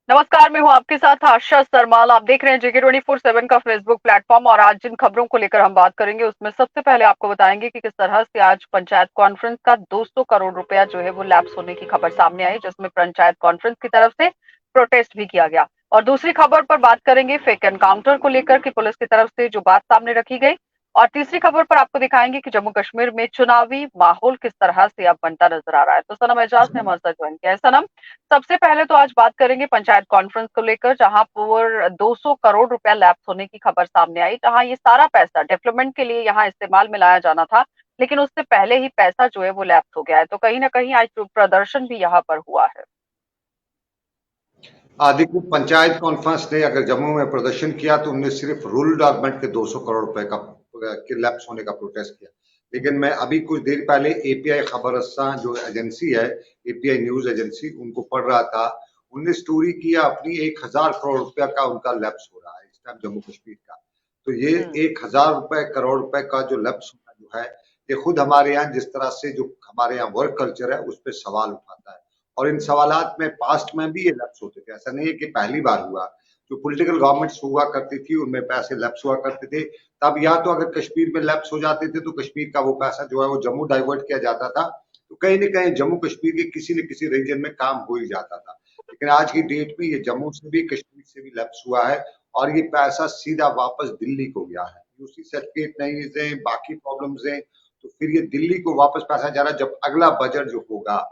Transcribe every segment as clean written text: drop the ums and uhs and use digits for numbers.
नमस्कार, मैं हूँ आपके साथ आशा सरमाल। आप देख रहे हैं जेके 24/7 का फेसबुक प्लेटफॉर्म और आज जिन खबरों को लेकर हम बात करेंगे उसमें सबसे पहले आपको बताएंगे कि किस तरह से आज पंचायत कॉन्फ्रेंस का 200 करोड़ रुपया जो है वो लैप्स होने की खबर सामने आई, जिसमें पंचायत कॉन्फ्रेंस की तरफ से प्रोटेस्ट भी किया गया। और दूसरी खबर पर बात करेंगे फेक एनकाउंटर को लेकर कि पुलिस की तरफ से जो बात सामने रखी गई। और तीसरी खबर पर आपको दिखाएंगे कि जम्मू कश्मीर में चुनावी माहौल किस तरह से अब बनता नजर आ रहा है। तो सनम एजाज ने हमारे साथ ज्वाइन किया है। सनम, सबसे पहले तो आज बात करेंगे पंचायत कॉन्फ्रेंस को लेकर, जहां पर 200 करोड़ रुपया लैप्स होने की खबर सामने आई, जहां ये सारा पैसा डेवलपमेंट के लिए यहाँ इस्तेमाल में लाया जाना था, लेकिन उससे पहले ही पैसा जो है वो लैप्स हो गया है। तो कहीं ना कहीं आज जो प्रदर्शन भी यहाँ पर हुआ है। देखिए, पंचायत कॉन्फ्रेंस ने अगर जम्मू में प्रदर्शन किया तो उनने सिर्फ रूरल डेवलपमेंट के 200 करोड़ रुपए का के लैप्स होने का प्रोटेस्ट किया। लेकिन मैं अभी कुछ देर पहले एपीआई खबरस्ता जो एजेंसी है, एपीआई न्यूज एजेंसी, उनको पढ़ रहा था। उनने स्टोरी किया अपनी 1,000 करोड़ रुपया का उनका लैप्स हो रहा है इस टाइम जम्मू कश्मीर का। तो ये हम्म। 1,000 करोड़ रुपए का जो लैप्स होना जो है, ये खुद हमारे यहाँ जिस तरह से जो हमारे यहाँ वर्क कल्चर है उस पर सवाल उठाता है। और इन सवालात में पास्ट में भी ये लैप्स होते थे, ऐसा नहीं है कि पहली बार हुआ। जो पॉलिटिकल गवर्नमेंट्स हुआ करती थी उनमें पैसे लैप्स हुआ करते थे। तब या तो अगर कश्मीर में लैप्स हो जाते थे तो कश्मीर का वो पैसा जो है वो जम्मू डाइवर्ट किया जाता था, तो कहीं ना कहीं जम्मू कश्मीर के किसी न किसी रीजन में काम हो ही जाता था। लेकिन आज की डेट में ये जम्मू से भी कश्मीर से भी लैप्स हुआ है और ये पैसा सीधा वापस दिल्ली को गया है। यूसी सर्टिफिकेट नहीं है, बाकी प्रॉब्लम्स हैं, तो फिर ये दिल्ली को वापस पैसा जा रहा है। जब अगला बजट जो होगा,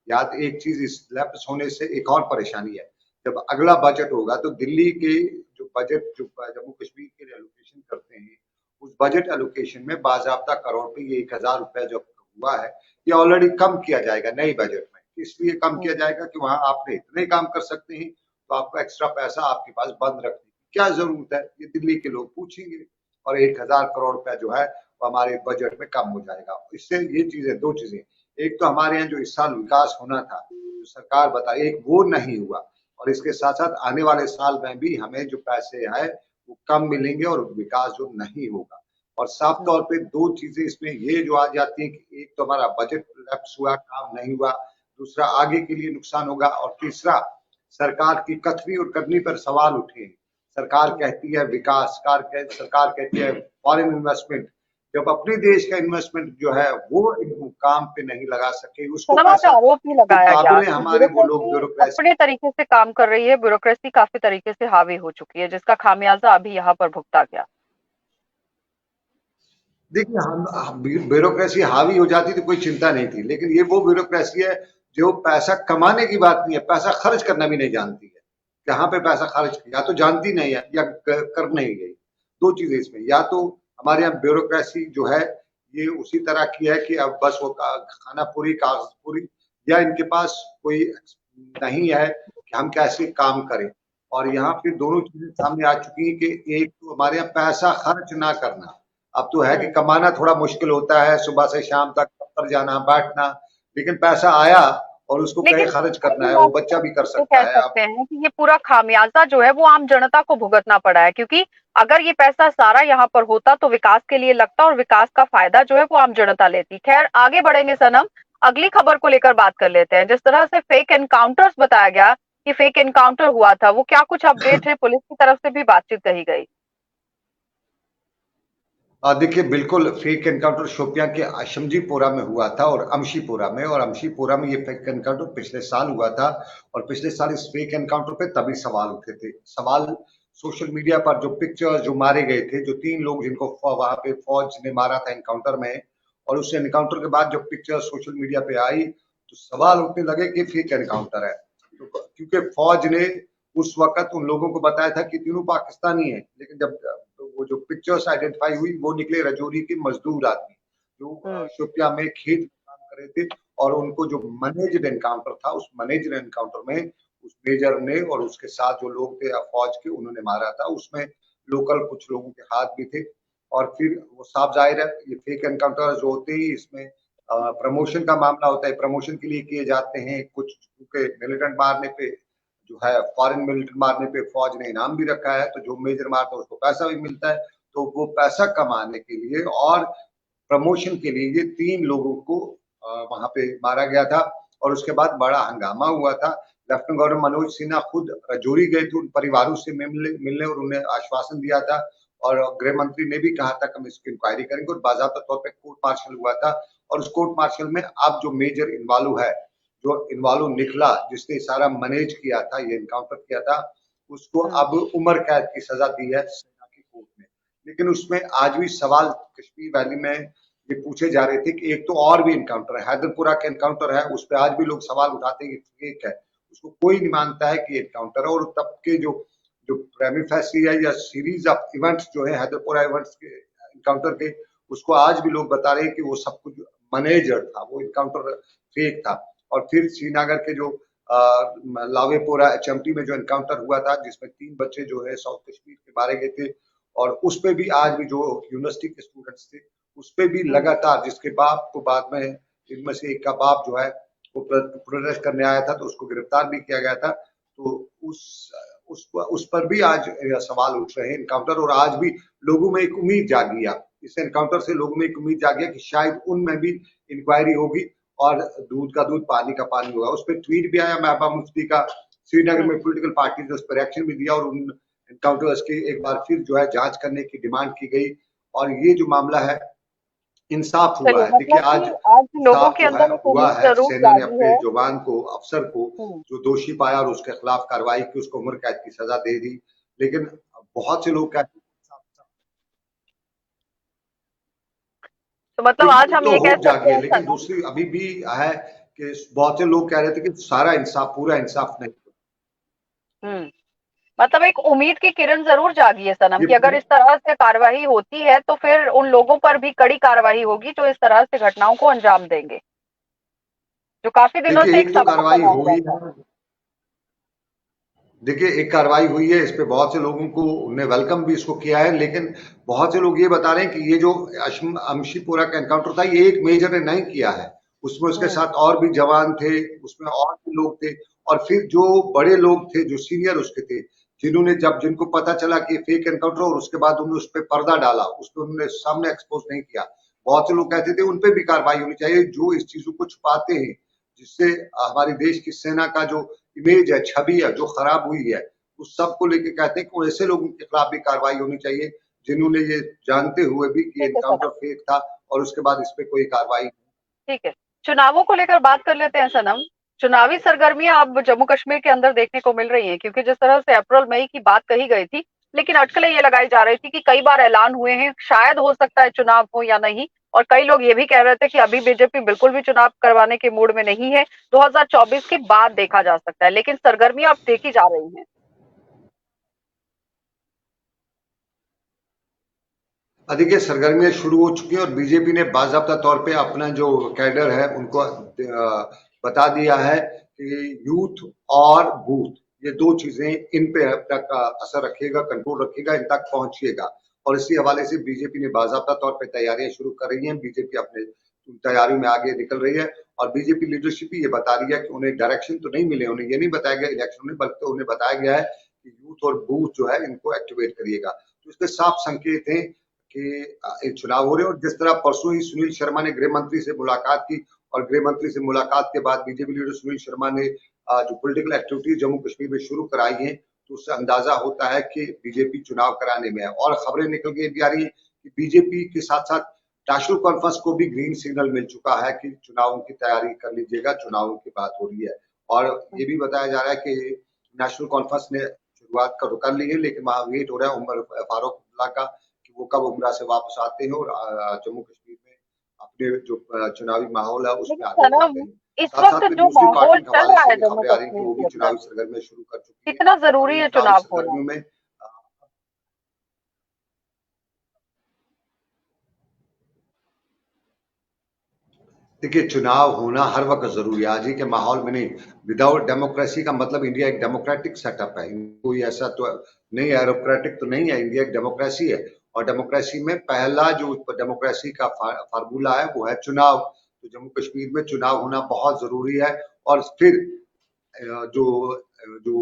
याद एक चीज, इस लैप्स होने से एक और परेशानी है। जब अगला बजट होगा तो दिल्ली के जो बजट जो जम्मू कश्मीर के लिए एलोकेशन करते हैं, उस बजट एलोकेशन में बाजाबता करोड़ पे ये 1,000 रुपया जो हुआ है, ये ऑलरेडी कम किया जाएगा नई बजट में। इसलिए कम किया जाएगा कि वहां आपने इतने काम कर सकते हैं, तो आपको एक्स्ट्रा पैसा आपके पास बंद रखने की क्या जरूरत है, ये दिल्ली के लोग पूछेंगे। और 1,000 करोड़ रुपया जो है वो हमारे बजट में कम हो जाएगा। इससे ये चीजें, दो चीजें, एक तो हमारे यहाँ जो इस साल विकास होना था, जो सरकार बताई, एक वो नहीं हुआ। और इसके साथ साथ आने वाले साल में भी हमें जो पैसे आए वो कम मिलेंगे और विकास जो नहीं होगा। और साफ तौर पे दो चीजें इसमें ये जो आ जाती है कि एक तो हमारा बजट लैप्स हुआ, काम नहीं हुआ, दूसरा आगे के लिए नुकसान होगा, और तीसरा सरकार की कथनी और करनी पर सवाल उठे। सरकार कहती है विकास, सरकार कहती है फॉरेन इन्वेस्टमेंट, जब अपने देश का इन्वेस्टमेंट जो है वो काम पे नहीं लगा सके, उसको सनम, आज पैसा आरोप भी लगाया गया मुकाबले कि हमारे वो लोग ब्यूरोक्रेसी ब्यूरोक्रेसी। अपने तरीके से काम कर रही है, ब्यूरोक्रेसी काफी तरीके से हावी हो चुकी है, जिसका खामियाजा अभी यहाँ पर भुगता गया। देखिए, हम ब्यूरोक्रेसी हावी हो जाती तो कोई चिंता नहीं थी, लेकिन ये वो ब्यूरोक्रेसी है जो पैसा कमाने की बात नहीं है, पैसा खर्च करना भी नहीं जानती है। कहाँ पे पैसा खर्च किया, या तो जानती नहीं है या कर नहीं गई। दो चीजें इसमें, या तो हमारे यहाँ ब्यूरोक्रेसी जो है ये उसी तरह की है कि अब बस वो खाना पूरी कागज पूरी, या इनके पास कोई नहीं है कि हम कैसे काम करें। और यहाँ फिर दोनों चीजें सामने आ चुकी हैं कि एक तो हमारे यहाँ पैसा खर्च ना करना। अब तो है कि हम्म। कमाना थोड़ा मुश्किल होता है, सुबह से शाम तक दफ्तर जाना बैठना, लेकिन पैसा आया और उसको कहीं लेकिन खर्च करना है, कहीं ना वो बच्चा भी कहीं कर ये कह सकता है। अब सकते हैं कि ये पूरा खामियाजा जो है वो आम जनता को भुगतना पड़ा है, क्योंकि अगर ये पैसा सारा यहाँ पर होता तो विकास के लिए लगता और विकास का फायदा जो है वो आम जनता लेती। खैर, आगे बढ़ेंगे सनम, अगली खबर को लेकर बात कर लेते हैं। जिस तरह से फेक एनकाउंटर्स बताया गया कि फेक एनकाउंटर हुआ था, वो क्या कुछ अपडेट है? पुलिस की तरफ से भी बातचीत कही गई। देखिए, बिल्कुल फेक एनकाउंटर शोपियां के अशमजीपोरा में हुआ था और अमशीपोरा में, और अमशीपोरा में ये फेक एनकाउंटर पिछले साल हुआ था। और पिछले साल इस फेक एनकाउंटर पे तभी सवाल उठे थे। सवाल सोशल मीडिया पर जो पिक्चर्स जो मारे गए थे, जो 3 लोग जिनको वहां पे फौज ने मारा था एनकाउंटर में, और उस एनकाउंटर के बाद जब पिक्चर सोशल मीडिया पे आई तो सवाल उठने लगे कि फेक एनकाउंटर है। तो क्योंकि फौज ने उस वक्त उन लोगों को बताया था कि तीनों पाकिस्तानी हैं, लेकिन जब तो वो जो पिक्चर्स आइडेंटिफाई हुई वो निकले रजौरी के मजदूर आदमी जो हम्म। शोपिया में खेत में काम कर रहे थे। और उनको जो मैनेज्ड एनकाउंटर था, उस मैनेज्ड एनकाउंटर में उस मेजर ने और उसके साथ जो लोग थे फौज के, उन्होंने मारा था। उसमें लोकल कुछ लोगों के हाथ भी थे। और फिर वो साफ जाहिर है ये फेक एनकाउंटर जो होते ही इसमें प्रमोशन का मामला होता है, प्रमोशन के लिए किए जाते हैं कुछ, क्योंकि मिलिटेंट मारने पे जो है, फॉरेन मिलिट्री मारने पे फौज ने इनाम भी रखा है, तो जो मेजर मारता है उसको पैसा भी मिलता है। तो वो पैसा कमाने के लिए और प्रमोशन के लिए ये 3 लोगों को वहां पे मारा गया था। और उसके बाद बड़ा हंगामा हुआ था। लेफ्टिनेंट गवर्नर मनोज सिन्हा खुद राजौरी गए थे उन परिवारों से मिलने और उन्हें आश्वासन दिया था, और गृह मंत्री ने भी कहा था कि हम इसकी इंक्वायरी करेंगे, और बाकायदा तौर पर कोर्ट मार्शल हुआ था। और उस कोर्ट मार्शल में अब जो मेजर इन्वॉल्व है, जो इन्वॉल्व निकला, जिसने सारा मैनेज किया था, ये इनकाउंटर किया था, उसको अब उम्र कैद की सजा दी है सेना की कोर्ट ने। लेकिन उसमें आज भी सवाल कश्मीर वैली में ये पूछे जा रहे थे कि एक तो और भी इनकाउंटर है, हैदरपुरा का इनकाउंटर है, उस पर आज भी लोग सवाल उठाते हैं कि फेक है, उसको कोई नहीं मानता है कि इनकाउंटर है। और तब के जो जो प्राइमरी फैसी है या सीरीज ऑफ इवेंट्स जो है हैदरपुरा इवेंट्स के इनकाउंटर के, उसको आज भी लोग बता रहे हैं कि वो सब कुछ मैनेजर था, वो इनकाउंटर फेक था। और फिर श्रीनगर के जो लावेपोरा एचएमटी में जो इनकाउंटर हुआ था, जिसमें 3 बच्चे जो है साउथ कश्मीर के मारे गए थे, और उस पे भी आज भी जो यूनिवर्सिटी के स्टूडेंट्स थे, उस पे भी लगातार, जिसके बाप को बाद में इनमें से एक का बाप जो है वो प्रोटेस्ट करने आया था, तो उसको गिरफ्तार भी किया गया था। तो उस पर भी आज सवाल उठ रहे हैं इनकाउंटर, और आज भी लोगों में एक उम्मीद जागी है, इस एनकाउंटर से लोगों में एक उम्मीद जागी है कि शायद उनमें भी इंक्वायरी होगी और दूध का दूध पानी का पानी होगा। उस पर ट्वीट भी आया महबूबा मुफ्ती का, श्रीनगर में पॉलिटिकल पार्टी ने उस पर रिएक्शन भी दिया, और उन एनकाउंटर्स की एक बार फिर जो है जांच करने की डिमांड की गई। और ये जो मामला है, इंसाफ हुआ चलिए, है। देखिए, मतलब आज कि आज लोगों इंसाफ के जो है अंदर एक हुआ उम्मीद है, जरूर सेना ने जागी अपने है। जवान को, अफसर को हम्म। जो दोषी पाया और उसके खिलाफ कार्रवाई की, उसको उम्र कैद की सजा दे दी। लेकिन बहुत से लोग कहते हैं तो मतलब आज एक हम तो ये कह होप सकते जागी है, हैं लेकिन सनम। दूसरी अभी भी है कि बहुत से लोग कह रहे थे कि सारा इंसाफ, पूरा इंसाफ नहीं। हम्म। मतलब एक उम्मीद की किरण जरूर जागी है सनम, ये कि अगर इस तरह से कार्रवाई होती है तो फिर उन लोगों पर भी कड़ी कार्रवाई होगी जो इस तरह से घटनाओं को अंजाम देंगे, जो काफी दिनों देखिए, से एक एक तो सवाल कार्रवाई बना हुआ हुई था। है। देखिए, एक कार्रवाई हुई है, इस पे बहुत से लोगों को ने वेलकम भी इसको किया है, लेकिन बहुत से लोग ये बता रहे हैं कि ये जो अमशीपोरा का एनकाउंटर था, ये एक मेजर ने नहीं किया है, उसमें उसके हम्म। साथ और भी जवान थे, उसमें और भी लोग थे, और फिर जो बड़े लोग थे, जो सीनियर उसके थे, जिन्होंने जब जिनको पता चला कि फेक एनकाउंटर, और उसके बाद उन्होंने उस पर पर्दा डाला, उस पर उन्होंने सामने एक्सपोज नहीं किया। बहुत से लोग कहते थे उन पे भी कार्रवाई होनी चाहिए, जो इस चीजों को छुपाते हैं, जिससे हमारे देश की सेना का जो इमेज है, छवि है, जो खराब हुई है, उस सब को लेके कहते हैं कि ऐसे लोगों के खिलाफ भी कार्रवाई होनी चाहिए, जिन्होंने ये जानते हुए भी कि ठीक है एनकाउंटर सनम। फेक था, और उसके बाद इस पे कोई कार्रवाई। ठीक है, चुनावों को लेकर बात कर लेते हैं सनम। चुनावी सरगर्मियां अब जम्मू कश्मीर के अंदर देखने को मिल रही हैं, क्योंकि जिस तरह से अप्रैल मई की बात कही गई थी, लेकिन अटकलें ये लगाई जा रही थी कि कई बार ऐलान हुए हैं, शायद हो सकता है चुनाव हो या नहीं। और कई लोग ये भी कह रहे थे कि अभी बीजेपी बिल्कुल भी चुनाव करवाने के मूड में नहीं है, 2024 के बाद देखा जा सकता है, लेकिन सरगर्मियां अब देखी जा रही हैं। देखिए, सरगर्मियां शुरू हो चुकी हैं, और बीजेपी ने बाज़ाब्ता तौर पे अपना जो कैडर है उनको बता दिया है कि यूथ और बूथ, ये दो चीजें इन पे अब तक असर रखेगा, कंट्रोल रखेगा, इन तक पहुंचेगा। और इसी हवाले से बीजेपी ने बाज़ाब्ता तौर पे तैयारियां शुरू कर रही हैं, बीजेपी अपने तैयारियों में आगे निकल रही है। और बीजेपी लीडरशिप भी ये बता रही है कि उन्हें डायरेक्शन तो नहीं मिले, उन्हें ये नहीं बताया गया इलेक्शन में, बल्कि उन्हें बताया गया है कि यूथ और बूथ जो है इनको एक्टिवेट करिएगा। तो इसके साफ संकेत हैं कि चुनाव हो रहे हैं। और जिस तरह परसों ही सुनील शर्मा ने गृह मंत्री से मुलाकात की, और गृह मंत्री से मुलाकात के बाद बीजेपी लीडर सुनील शर्मा ने जो पॉलिटिकल एक्टिविटीज जम्मू कश्मीर में शुरू कराई हैं, तो उससे अंदाजा होता है कि बीजेपी चुनाव कराने में है। और खबरें निकल के भी आ रही है कि बीजेपी के साथ साथ नेशनल कॉन्फ्रेंस को भी ग्रीन सिग्नल मिल चुका है कि चुनावों की तैयारी कर लीजिएगा, चुनावों की बात हो रही है। और ये भी बताया जा रहा है कि नेशनल कॉन्फ्रेंस ने शुरुआत कर ली है, लेकिन वहां वेट हो रहा है उमर फारूक अब्दुल्ला का कि वो कब उमरा से वापस आते हैं और जम्मू कश्मीर में अपने जो चुनावी माहौल है उसमें लेकिन आगे बढ़ते सनम, हैं। इस साथ वक्त साथ में जो दूसरी माहौल पार्टी के चल हवाले रहा से है भी जम्मू खबरें आ रही हैं कि कश्मीर वो के भी अंदर, चुनावी सरगर्मियां शुरू कर चुकी है। कितना और जरूरी इन है चुनावी चुनाव होना? सरगर्मियों में देखिए, चुनाव होना हर वक्त जरूरी है, आज ही के माहौल में नहीं। विदाउट डेमोक्रेसी का मतलब इंडिया एक डेमोक्रेटिक सेटअप है, कोई ऐसा तो नहीं, एरोक्रेटिक तो नहीं है, इंडिया एक डेमोक्रेसी है। और डेमोक्रेसी में पहला जो डेमोक्रेसी का फार्मूला है वो है चुनाव। तो जम्मू कश्मीर में चुनाव होना बहुत जरूरी है। और फिर जो जो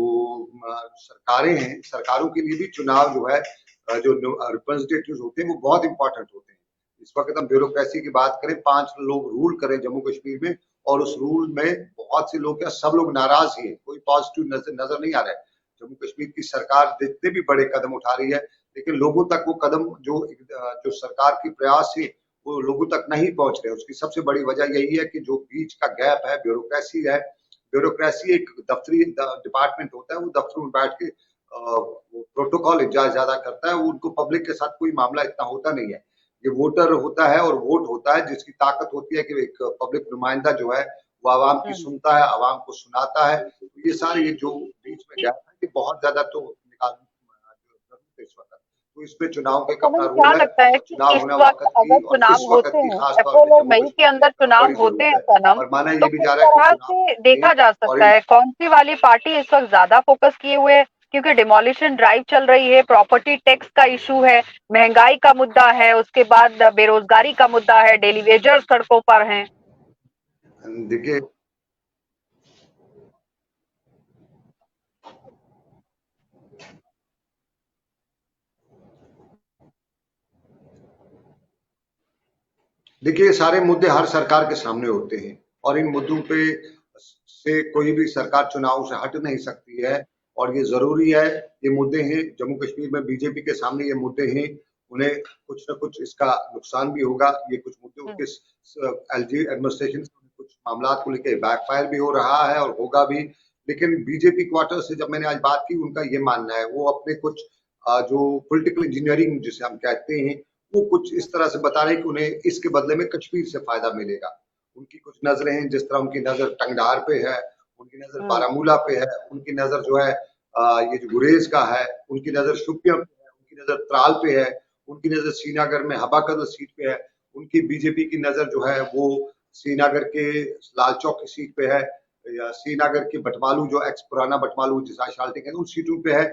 सरकारें हैं, सरकारों के लिए भी चुनाव जो है, जो रिप्रेजेंटेटिव होते हैं वो बहुत इंपॉर्टेंट होते हैं। इस वक्त हम ब्यूरोक्रेसी की बात करें, 5 लोग रूल करें जम्मू कश्मीर में, और उस रूल में बहुत से लोग, क्या सब लोग नाराज ही हैं, कोई पॉजिटिव नजर नहीं आ रहा है। जम्मू कश्मीर की सरकार जितने भी बड़े कदम उठा रही है, लेकिन लोगों तक वो कदम जो सरकार की प्रयास है वो लोगों तक नहीं पहुंच रहे। उसकी सबसे बड़ी वजह यही है कि जो बीच का गैप है, ब्यूरोक्रेसी है। ब्यूरोक्रेसी एक दफ्तरी डिपार्टमेंट होता है, वो दफ्तरों में बैठ के प्रोटोकॉल ज्यादा करता है, उनको पब्लिक के साथ कोई मामला इतना होता नहीं है। ये वोटर होता है और वोट होता है, जिसकी ताकत होती है कि एक पब्लिक नुमाइंदा जो है वो आवाम की सुनता है, आवाम को सुनाता है। तो ये सारे, ये जो बीच में गैप है, ये बहुत ज्यादा तो निकालने की जरूरत है इस वक्त। तो इसमें चुनाव का एक तो अपना मैम क्या रोल है, लगता है कि चुनाव इस होने वक्त वक्त अगर की और चुनाव इस वक्त होते की हैं, खास तौर अप्रैल पे और जम्मू मई के कश्मीर अंदर में चुनाव बड़ी होते जरूरत हैं है। सनम, और माना तो ये भी किस जा रहा है कि तरह चुनाव से में देखा जा और सकता है, कौन सी वाली पार्टी इस वक्त ज्यादा फोकस किए हुए है? क्योंकि डिमोलिशन ड्राइव चल रही है, प्रॉपर्टी टैक्स का इशू है, महंगाई का मुद्दा है, उसके बाद बेरोजगारी का मुद्दा है, डेली वेजर सड़कों पर हैं। देखिए देखिए, सारे मुद्दे हर सरकार के सामने होते हैं और इन मुद्दों पे से कोई भी सरकार चुनाव से हट नहीं सकती है। और ये जरूरी है, ये मुद्दे हैं जम्मू कश्मीर में बीजेपी के सामने, ये मुद्दे हैं, उन्हें कुछ न कुछ इसका नुकसान भी होगा। ये कुछ मुद्दे उनके एलजी एडमिनिस्ट्रेशन कुछ मामला को लेकर बैकफायर भी हो रहा है और होगा भी। लेकिन बीजेपी क्वार्टर से जब मैंने आज बात की, उनका ये मानना है, वो अपने कुछ जो पॉलिटिकल इंजीनियरिंग जिसे हम कहते हैं, वो कुछ इस तरह से बता रहे हैं कि उन्हें इसके बदले में कश्मीर से फायदा मिलेगा। उनकी कुछ नजरें हैं, जिस तरह उनकी नजर टंगडार पे है, उनकी नजर बारामूला पे है, उनकी नजर जो है ये जो गुरेज का है, उनकी नजर शुपिया पे है, उनकी नजर त्राल पे है, उनकी नजर श्रीनगर में हबाकदल सीट पे है, उनकी बीजेपी की नजर जो है वो श्रीनगर के लाल चौक की सीट पे है, या श्रीनगर के बटमालू, जो एक्स पुराना बटमालू जिसे शाल्टी कहते हैं, उन सीटों पे है।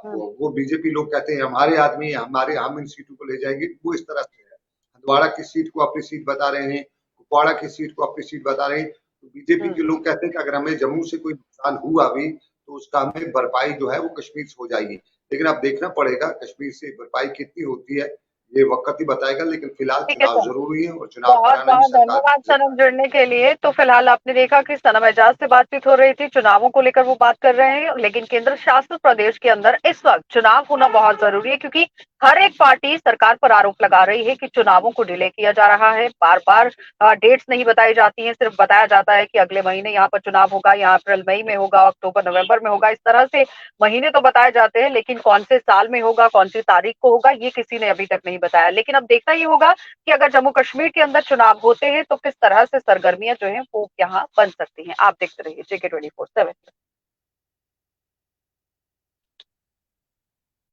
वो बीजेपी लोग कहते हैं हमारे आदमी, हमारे, हम इन सीटों को ले जाएंगे, वो इस तरह से है। हंदवाड़ा की सीट को अपनी सीट बता रहे हैं, कुपवाड़ा की सीट को अपनी सीट बता रहे हैं। तो बीजेपी के लोग कहते हैं कि अगर हमें जम्मू से कोई नुकसान हुआ भी, तो उसका हमें भरपाई जो है वो कश्मीर से हो जाएगी। लेकिन अब देखना पड़ेगा कश्मीर से भरपाई कितनी होती है, ये वक्त ही बताएगा। लेकिन फिलहाल ठीक है चुनाव सर, जरूरी है और चुनाव बहुत कराना ही बहुत सरकार धन्यवाद की सनम जिम्मेदारी है। जुड़ने के लिए। तो फिलहाल आपने देखा कि सनम एजाज से बातचीत हो रही थी, चुनावों को लेकर वो बात कर रहे हैं, लेकिन केंद्र शासित प्रदेश के अंदर इस वक्त चुनाव होना बहुत जरूरी है, क्योंकि हर एक पार्टी सरकार पर आरोप लगा रही है कि चुनावों को डिले किया जा रहा है। बार बार डेट्स नहीं बताई जाती हैं, सिर्फ बताया जाता है कि अगले महीने यहाँ पर चुनाव होगा, यहाँ अप्रैल मई में होगा, अक्टूबर नवंबर में होगा। इस तरह से महीने तो बताए जाते हैं, लेकिन कौन से साल में होगा, कौन सी तारीख को होगा, ये किसी ने अभी तक नहीं बताया। लेकिन अब देखना ये होगा कि अगर जम्मू कश्मीर के अंदर चुनाव होते हैं तो किस तरह से सरगर्मियां जो हैं वो यहाँ बन सकती हैं। आप देखते रहिए JK 24/7।